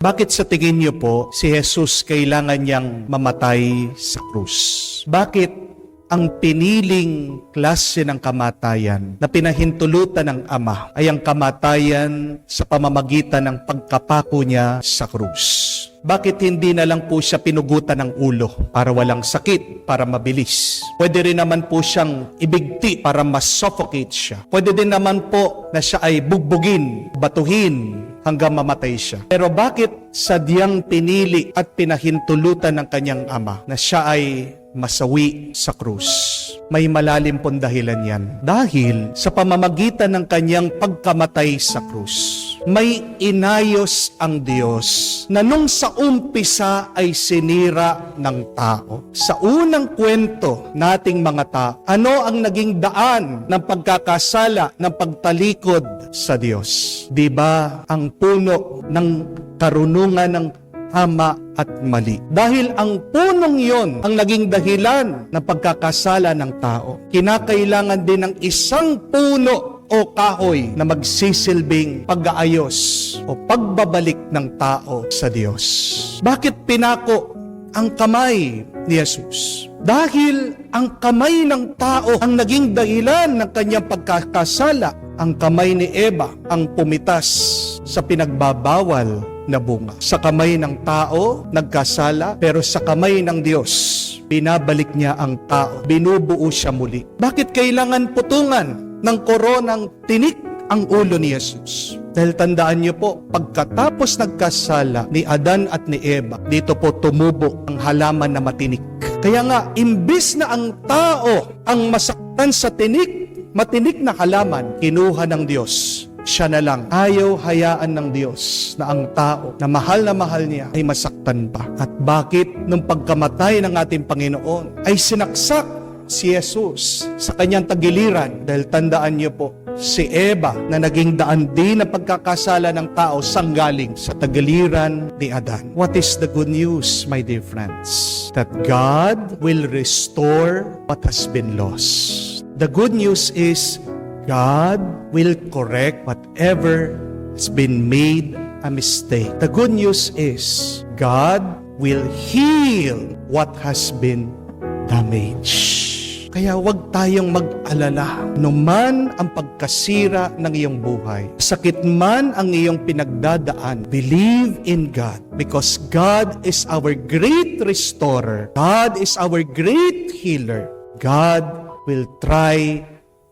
Bakit sa tingin niyo po si Jesus kailangan niyang mamatay sa krus? Bakit ang piniling klase ng kamatayan na pinahintulutan ng Ama ay ang kamatayan sa pamamagitan ng pagkapako niya sa krus? Bakit hindi na lang po siya pinugutan ng ulo para walang sakit, para mabilis? Pwede rin naman po siyang ibigti para mas-suffocate siya. Pwede din naman po na siya ay bugbugin, batuhin, hanggang mamatay siya. Pero bakit sadyang pinili at pinahintulutan ng kanyang Ama na siya ay masawi sa krus? May malalim pong dahilan yan. Dahil sa pamamagitan ng kanyang pagkamatay sa krus, may inayos ang Diyos na nung sa umpisa ay sinira ng tao. Sa unang kwento nating mga tao, ano ang naging daan ng pagkakasala, ng pagtalikod sa Diyos? Di ba ang puno ng karunungan ng tama at mali? Dahil ang punong yon ang naging dahilan ng pagkakasala ng tao, kinakailangan din ng isang puno o kahoy na magsisilbing pag-aayos o pagbabalik ng tao sa Diyos. Bakit pinako ang kamay ni Jesus? Dahil ang kamay ng tao ang naging dahilan ng kanyang pagkakasala. Ang kamay ni Eva ang pumitas sa pinagbabawal na bunga. Sa kamay ng tao, nagkasala, pero sa kamay ng Diyos, binabalik niya ang tao. Binubuo siya muli. Bakit kailangan putungan ng koronang tinik ang ulo ni Jesus? Dahil tandaan niyo po, pagkatapos nagkasala ni Adan at ni Eva, dito po tumubo ang halaman na matinik. Kaya nga, imbis na ang tao ang masaktan sa matinik na halaman, kinuha ng Diyos. Siya na lang. Ayaw hayaan ng Diyos na ang tao na mahal niya ay masaktan pa. At bakit nung pagkamatay ng ating Panginoon ay sinaksak si Jesus sa kanyang tagiliran? Dahil tandaan niyo po, si Eva na naging daan din ng pagkakasala ng tao sanggaling sa tagiliran ni Adan. What is the good news, my dear friends? That God will restore what has been lost. The good news is God will correct whatever has been made a mistake. The good news is God will heal what has been damaged. Kaya huwag tayong mag-alala. Numan ang pagkasira ng iyong buhay, sakit man ang iyong pinagdadaan, believe in God because God is our great restorer. God is our great healer. God will try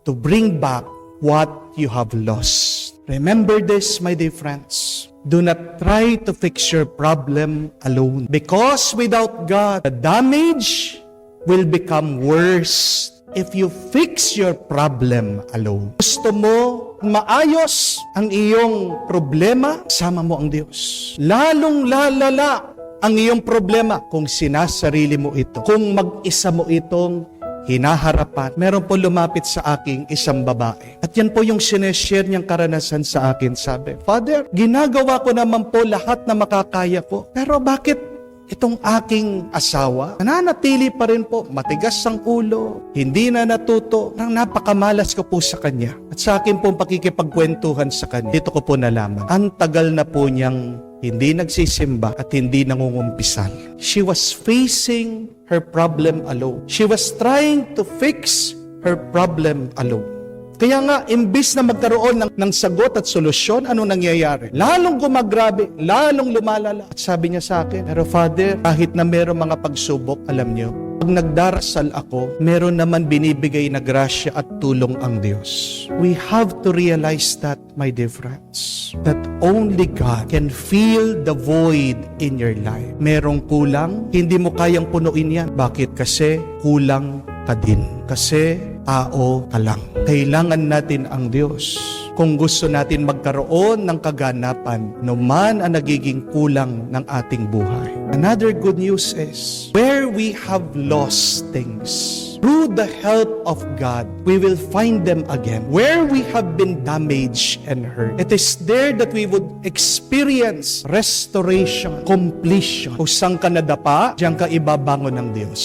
to bring back what you have lost. Remember this, my dear friends. Do not try to fix your problem alone. Because without God, the damage will become worse if you fix your problem alone. Gusto mo maayos ang iyong problema, sama mo ang Diyos. Lalong lalala ang iyong problema kung sinasarili mo ito. Kung mag-isa mo itong hinaharapan. Meron po lumapit sa aking isang babae. At yan po yung sineshare niyang karanasan sa akin. Sabi, Father, ginagawa ko naman po lahat na makakaya ko. Pero bakit itong aking asawa, nananatili pa rin po, matigas ang ulo, hindi na natuto, nang napakamalas ko po sa kanya. At sa akin po pakikipagkwentuhan sa kanya, dito ko po nalaman, ang tagal na po niyang hindi nagsisimba at hindi nangungumpisal. She was facing her problem alone. She was trying to fix her problem alone. Kaya nga, imbis na magkaroon ng sagot at solusyon, ano nangyayari? Lalong gumagrabe, lalong lumalala. At sabi niya sa akin, pero Father, kahit na meron mga pagsubok, alam niyo, pag nagdarasal ako, meron naman binibigay na grasya at tulong ang Diyos. We have to realize that, my dear friends, that only God can fill the void in your life. Merong kulang, hindi mo kayang punuin yan. Bakit? Kasi kulang ka din. Kasi tao ka lang. Kailangan natin ang Diyos. Kung gusto natin magkaroon ng kaganapan, numan ang nagiging kulang ng ating buhay. Another good news is, where we have lost things, through the help of God, we will find them again. Where we have been damaged and hurt, it is there that we would experience restoration, completion. Kung saan ka nadapa, diyan ka ibabangon ng Diyos.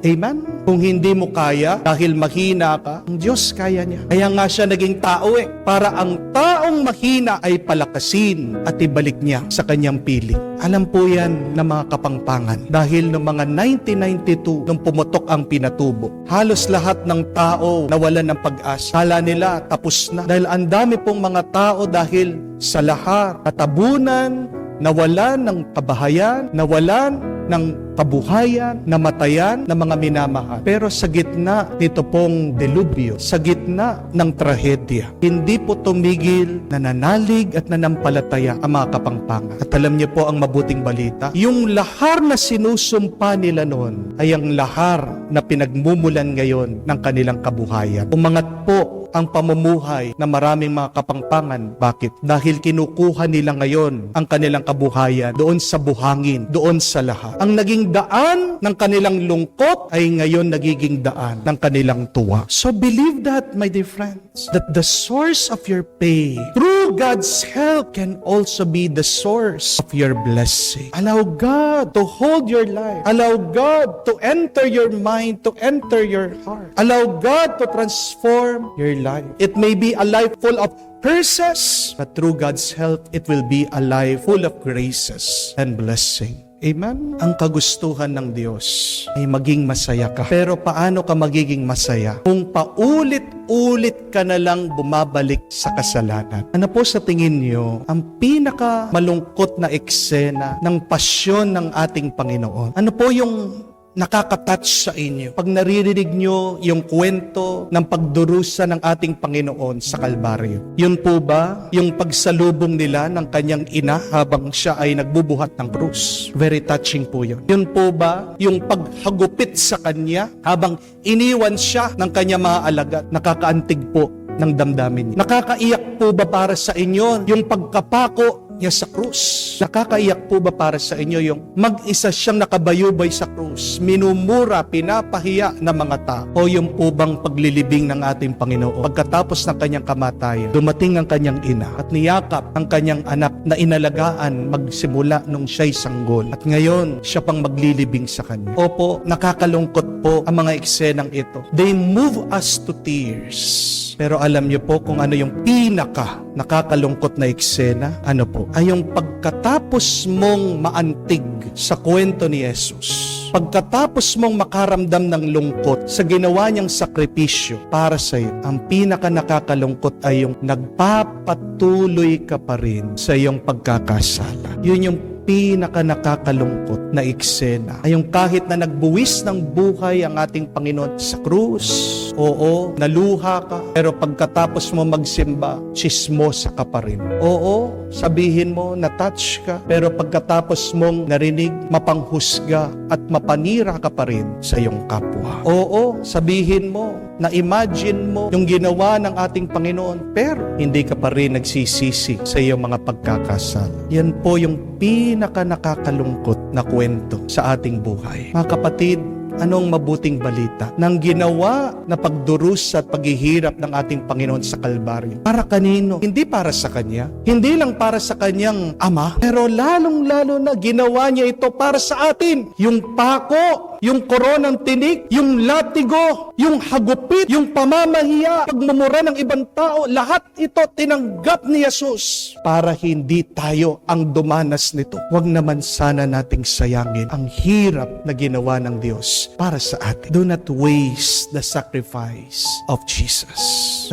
Amen? Kung hindi mo kaya, dahil mahina ka, ang Diyos kaya niya. Kaya nga siya naging tao para ang taong mahina ay palakasin at ibalik niya sa kanyang piling. Alam po yan ng mga kapangpangan. Dahil noong mga 1992, nung pumutok ang pinatubo, halos lahat ng tao nawalan ng pag-asa. Kala nila tapos na. Dahil ang dami pong mga tao dahil sa lahar, katabunan, nawalan ng kabahayan, nawalan ng kabuhayan, namatayan ng mga minamahal. Pero sa gitna nito pong delubyo, sa gitna ng trahedya, hindi po tumigil, nananalig at nanampalataya ang mga kapangpangan. At alam niyo po ang mabuting balita, yung lahar na sinusumpa nila noon ay ang lahar na pinagmumulan ngayon ng kanilang kabuhayan. Umangat po ang pamumuhay ng maraming mga kapangpangan. Bakit? Dahil kinukuha nila ngayon ang kanilang kabuhayan doon sa buhangin, doon sa lahar. Ang naging daan ng kanilang lungkot ay ngayon nagiging daan ng kanilang tuwa. So believe that, my dear friends, that the source of your pain, through God's help, can also be the source of your blessing. Allow God to hold your life. Allow God to enter your mind, to enter your heart. Allow God to transform your life. It may be a life full of curses, but through God's help, it will be a life full of graces and blessing. Amen? Ang kagustuhan ng Diyos ay maging masaya ka. Pero paano ka magiging masaya? Kung paulit-ulit ka na lang bumabalik sa kasalanan. Ano po sa tingin niyo ang pinaka malungkot na eksena ng pasyon ng ating Panginoon? Ano po yung nakaka-touch sa inyo pag naririnig nyo yung kwento ng pagdurusa ng ating Panginoon sa Kalbaryo? Yun po ba yung pagsalubong nila ng kanyang ina habang siya ay nagbubuhat ng krus? Very touching po yun. Yun po ba yung paghagupit sa kanya habang iniwan siya ng kanyang mga alagad? Nakakaantig po ng damdamin niya. Nakakaiyak po ba para sa inyo yung pagkapako niya sa krus? Nakakaiyak po ba para sa inyo yung mag-isa siyang nakabayubay sa krus, minumura, pinapahiya ng mga tao? O yung po bang paglilibing ng ating Panginoon? Pagkatapos ng kanyang kamatayan, dumating ang kanyang ina at niyakap ang kanyang anak na inalagaan magsimula nung siya'y sanggol. At ngayon, siya pang maglilibing sa kanya. Opo, nakakalungkot po ang mga eksenang ito. They move us to tears. Pero alam niyo po kung ano yung pinaka nakakalungkot na eksena? Ano po? Ay yung pagkatapos mong maantig sa kwento ni Jesus, pagkatapos mong makaramdam ng lungkot sa ginawa niyang sakripisyo para sa iyo, ang pinaka nakakalungkot ay yung nagpapatuloy ka pa rin sa iyong pagkakasala. Yun yung pinaka nakakalungkot na eksena ay yung kahit na nagbuwis ng buhay ang ating Panginoon sa krus, oo, naluha ka, pero pagkatapos mo magsimba, chismosa ka pa rin. Oo, sabihin mo, na-touch ka, pero pagkatapos mong narinig, mapanghusga at mapanira ka pa rin sa iyong kapwa. Oo, sabihin mo, na-imagine mo yung ginawa ng ating Panginoon, pero hindi ka pa rin nagsisisi sa iyong mga pagkakasala. Yan po yung pinaka nakakalungkot na kwento sa ating buhay. Mga kapatid, anong mabuting balita ng ginawa na pagdurusa at paghihirap ng ating Panginoon sa Kalbaryo? Para kanino? Hindi para sa Kanya. Hindi lang para sa Kanyang Ama, pero lalong-lalo na ginawa niya ito para sa atin. Yung pako, yung koronang tinik, yung latigo, yung hagupit, yung pamamahiya, pagmumura ng ibang tao, lahat ito tinanggap ni Jesus para hindi tayo ang dumanas nito. Huwag naman sana nating sayangin ang hirap na ginawa ng Diyos para sa atin. Do not waste the sacrifice of Jesus.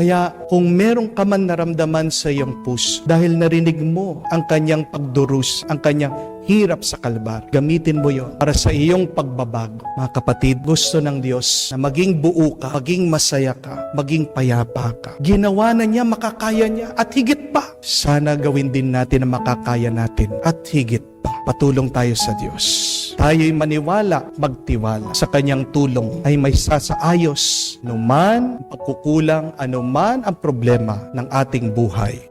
Kaya kung meron ka man naramdaman sa iyong puso dahil narinig mo ang kanyang pagdurus, ang kanyang hirap sa Kalbaryo, gamitin mo yon para sa iyong pagbabago. Mga kapatid, gusto ng Diyos na maging buo ka, maging masaya ka, maging payapa ka. Ginawa na niya, makakaya niya, at higit pa. Sana gawin din natin ang makakaya natin at higit pa. Patulong tayo sa Diyos. Tayo'y maniwala, magtiwala sa kanyang tulong ay may sasaayos anuman ang pagkukulang, anuman ang problema ng ating buhay.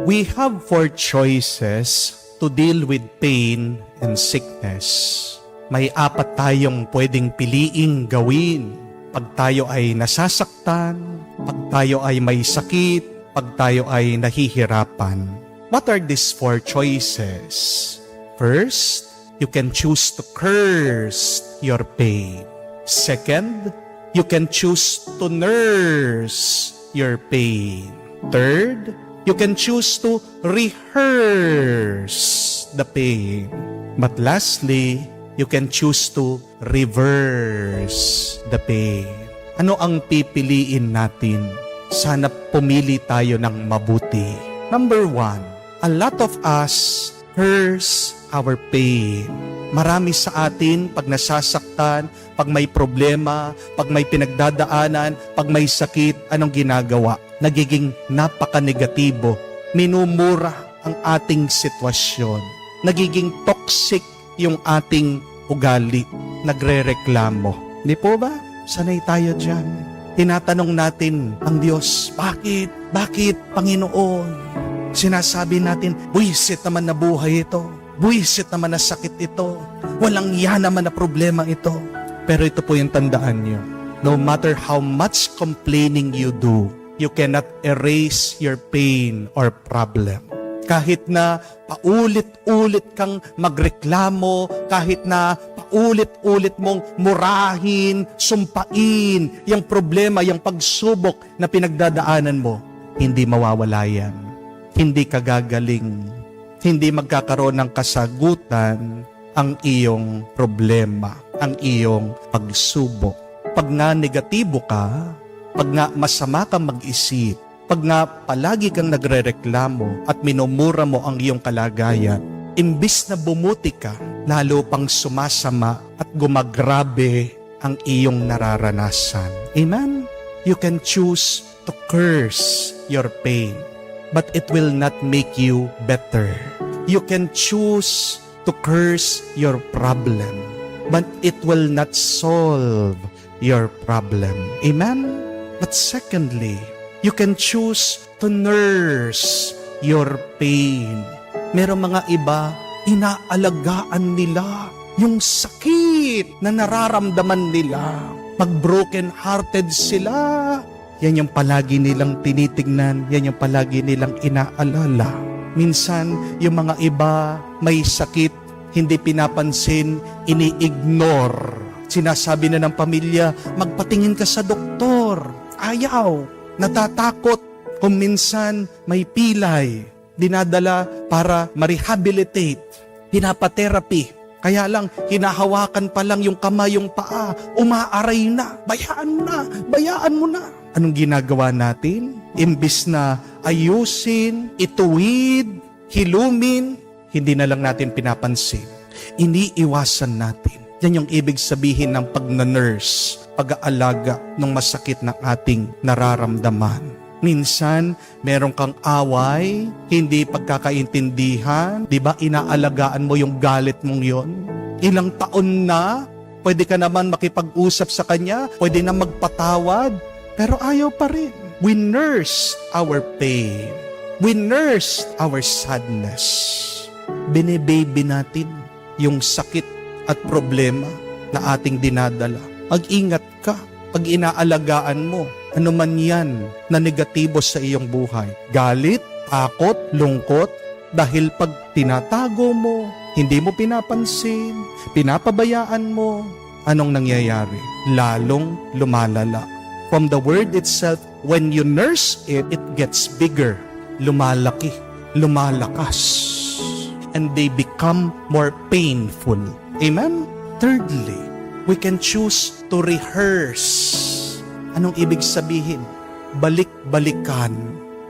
We have 4 choices to deal with pain and sickness. May 4 tayong pwedeng piliing gawin pag tayo ay nasasaktan, pag tayo ay may sakit, pag tayo ay nahihirapan. What are these 4 choices? First, you can choose to curse your pain. Second, you can choose to nurse your pain. Third, you can choose to rehearse the pain. But lastly, you can choose to reverse the pain. Ano ang pipiliin natin? Sana pumili tayo ng mabuti. Number 1, a lot of us curse our pain. Marami sa atin, pag nasasaktan, pag may problema, pag may pinagdadaanan, pag may sakit, anong ginagawa? Nagiging napaka-negatibo. Minumura ang ating sitwasyon. Nagiging toxic yung ating ugali. Nagre-reklamo. Di po ba? Sanay tayo dyan. Tinatanong natin ang Diyos, bakit? Bakit, Panginoon? Sinasabi natin, buwisit naman na buhay ito. Buwisit naman na sakit ito. Walang yan naman na problema ito. Pero ito po yung tandaan nyo. No matter how much complaining you do, you cannot erase your pain or problem. Kahit na paulit-ulit kang magreklamo, kahit na paulit-ulit mong murahin, sumpain, yung problema, yung pagsubok na pinagdadaanan mo, hindi mawawala yan. Hindi ka gagaling. Hindi magkakaroon ng kasagutan ang iyong problema, ang iyong pagsubok. Pag nga negatibo ka, pag nga masama kang mag-isip, pag nga palagi kang nagrereklamo at minumura mo ang iyong kalagayan, imbis na bumuti ka, lalo pang sumasama at gumagrabe ang iyong nararanasan. Amen? You can choose to curse your pain, but it will not make you better. You can choose to curse your problem, but it will not solve your problem. Amen? But secondly, you can choose to nurse your pain. Merong mga iba, inaalagaan nila yung sakit na nararamdaman nila. Pag broken-hearted sila, yan yung palagi nilang tinitingnan, yan yung palagi nilang inaalala. Minsan, yung mga iba may sakit, hindi pinapansin, ini-ignore. Sinasabi na ng pamilya, magpatingin ka sa doktor. Ayaw. Natatakot kung minsan may pilay, dinadala para ma-rehabilitate, pinapa-therapy. Kaya lang, hinahawakan pa lang yung kamay, yung paa, umaaray na, bayaan mo na. Anong ginagawa natin? Imbis na ayusin, ituwid, hilumin, hindi na lang natin pinapansin. Iniiwasan natin. Yan yung ibig sabihin ng pag-nurse, pag-aalaga ng masakit na ating nararamdaman. Minsan, meron kang away, hindi pagkakaintindihan, di ba inaalagaan mo yung galit mong yon? Ilang taon na, pwede ka naman makipag-usap sa kanya, pwede na magpatawad, pero ayaw pa rin. We nurse our pain. We nurse our sadness. Bine-baby natin yung sakit at problema na ating dinadala. Mag-ingat ka pag inaalagaan mo ano man yan na negatibo sa iyong buhay. Galit, takot, lungkot, dahil pag tinatago mo, hindi mo pinapansin, pinapabayaan mo, anong nangyayari? Lalong lumalala. From the word itself, when you nurse it, it gets bigger, lumalaki, lumalakas, and they become more painful. Amen? Thirdly, we can choose to rehearse. Anong ibig sabihin? Balik-balikan.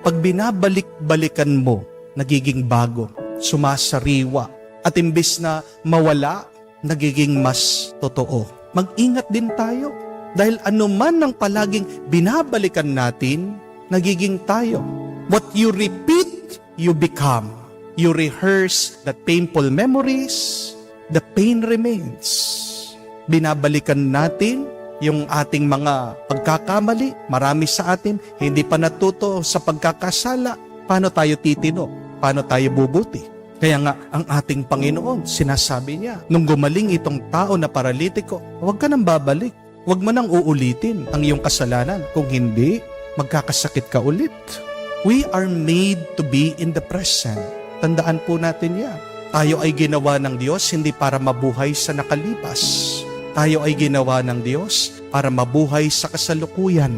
Pag binabalik-balikan mo, nagiging bago, sumasariwa, at imbis na mawala, nagiging mas totoo. Mag-ingat din tayo. Dahil anuman ang palaging binabalikan natin, nagiging tayo. What you repeat, you become. You rehearse the painful memories, the pain remains. Binabalikan natin yung ating mga pagkakamali. Marami sa atin hindi pa natuto sa pagkakasala. Paano tayo titino? Paano tayo bubuti? Kaya nga, ang ating Panginoon, sinasabi niya, nung gumaling itong tao na paralitiko, huwag ka nang babalik. Huwag mo nang uulitin ang iyong kasalanan. Kung hindi, magkakasakit ka ulit. We are made to be in the present. Tandaan po natin yan. Tayo ay ginawa ng Diyos hindi para mabuhay sa nakalipas. Tayo ay ginawa ng Diyos para mabuhay sa kasalukuyan.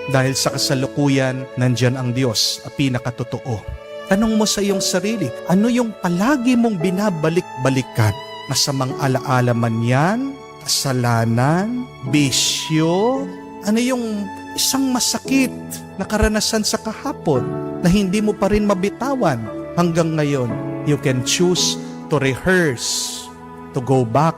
Dahil sa kasalukuyan, nandyan ang Diyos, ang pinakatotoo. Tanong mo sa iyong sarili, ano yung palagi mong binabalik-balikan? Masamang alaala man yan, kasalanan, bisyo, ano yung isang masakit na karanasan sa kahapon na hindi mo pa rin mabitawan hanggang ngayon. You can choose to rehearse, to go back,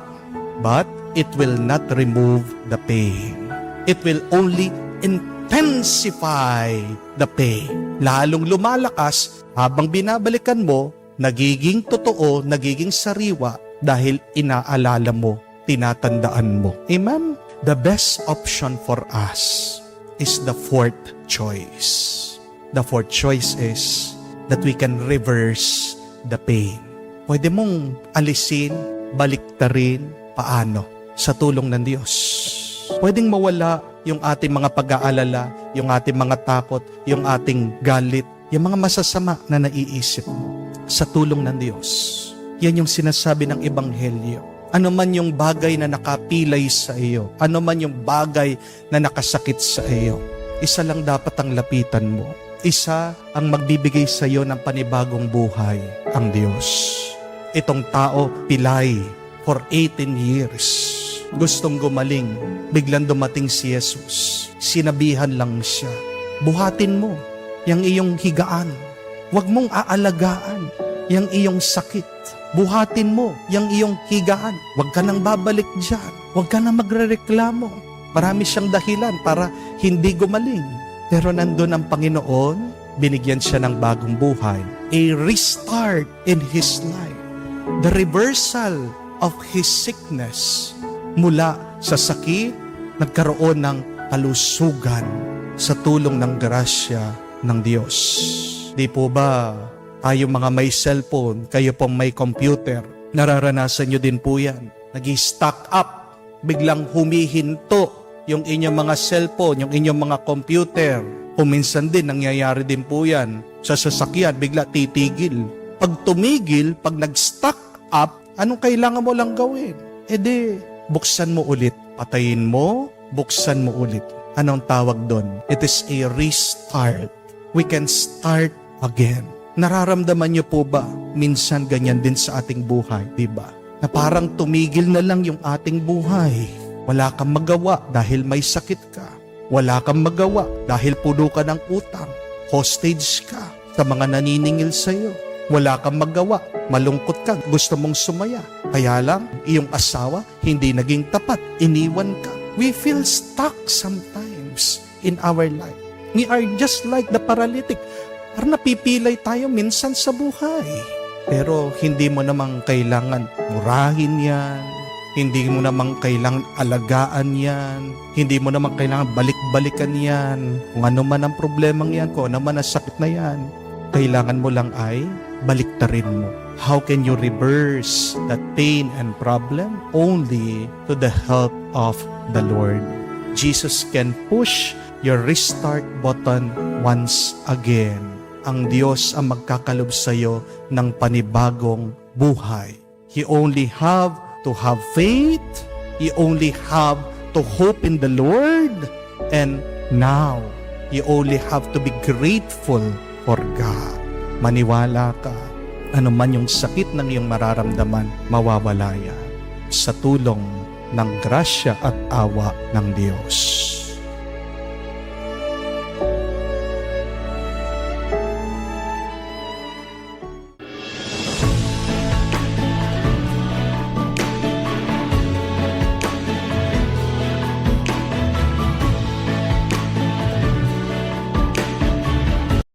but it will not remove the pain. It will only intensify the pain. Lalong lumalakas habang binabalikan mo, nagiging totoo, nagiging sariwa dahil inaalala mo, tinatandaan mo. Amen? The best option for us is the fourth choice. The fourth choice is that we can reverse the pain. Pwede mong alisin, baliktarin, paano? Sa tulong ng Diyos. Pwedeng mawala yung ating mga pag-aalala, yung ating mga takot, yung ating galit, yung mga masasama na naiisip mo. Sa tulong ng Diyos. Yan yung sinasabi ng Ebanghelyo. Ano man yung bagay na nakapilay sa iyo, ano man yung bagay na nakasakit sa iyo, isa lang dapat ang lapitan mo. Isa ang magbibigay sa iyo ng panibagong buhay, ang Diyos. Itong tao, pilay for 18 years. Gustong gumaling, biglang dumating si Jesus. Sinabihan lang siya, buhatin mo yung iyong higaan. Huwag mong aalagaan yung iyong sakit. Buhatin mo yung iyong higaan. Huwag ka nang babalik dyan. Huwag ka nang magrereklamo. Marami siyang dahilan para hindi gumaling. Pero nandun ang Panginoon, binigyan siya ng bagong buhay. A restart in his life. The reversal of his sickness. Mula sa sakit, nagkaroon ng kalusugan sa tulong ng grasya ng Diyos. Di po ba tayo mga may cellphone, kayo pong may computer, nararanasan nyo din po yan. Nag-stack up, biglang humihinto yung inyong mga cellphone, yung inyong mga computer. Kuminsan din, nangyayari din po yan. Sa sasakyan, bigla titigil. Pag tumigil, pag nag-stack up, anong kailangan mo lang gawin? Buksan mo ulit. Patayin mo, buksan mo ulit. Anong tawag doon? It is a restart. We can start again. Nararamdaman niyo po ba? Minsan ganyan din sa ating buhay, di ba? Na parang tumigil na lang yung ating buhay. Wala kang magawa dahil may sakit ka. Wala kang magawa dahil puno ka ng utang. Hostage ka sa mga naniningil sa iyo. Wala kang magawa, malungkot ka, gusto mong sumaya. Kaya lang, iyong asawa hindi naging tapat, iniwan ka. We feel stuck sometimes in our life. We are just like the paralytic. Parang napipilay tayo minsan sa buhay. Pero hindi mo namang kailangan murahin yan. Hindi mo namang kailangan alagaan yan. Hindi mo namang kailangan balik-balikan yan. Kung ano man ang problemang yan, kung ano man ang sakit na yan, kailangan mo lang ay baliktarin mo. How can you reverse that pain and problem? Only to the help of the Lord. Jesus can push your restart button once again. Ang Diyos ang magkakalob sa iyo ng panibagong buhay. You only have to have faith. You only have to hope in the Lord. And now, you only have to be grateful for God. Maniwala ka. Ano man yung sakit ng iyong mararamdaman, mawawala yan sa tulong ng grasya at awa ng Diyos.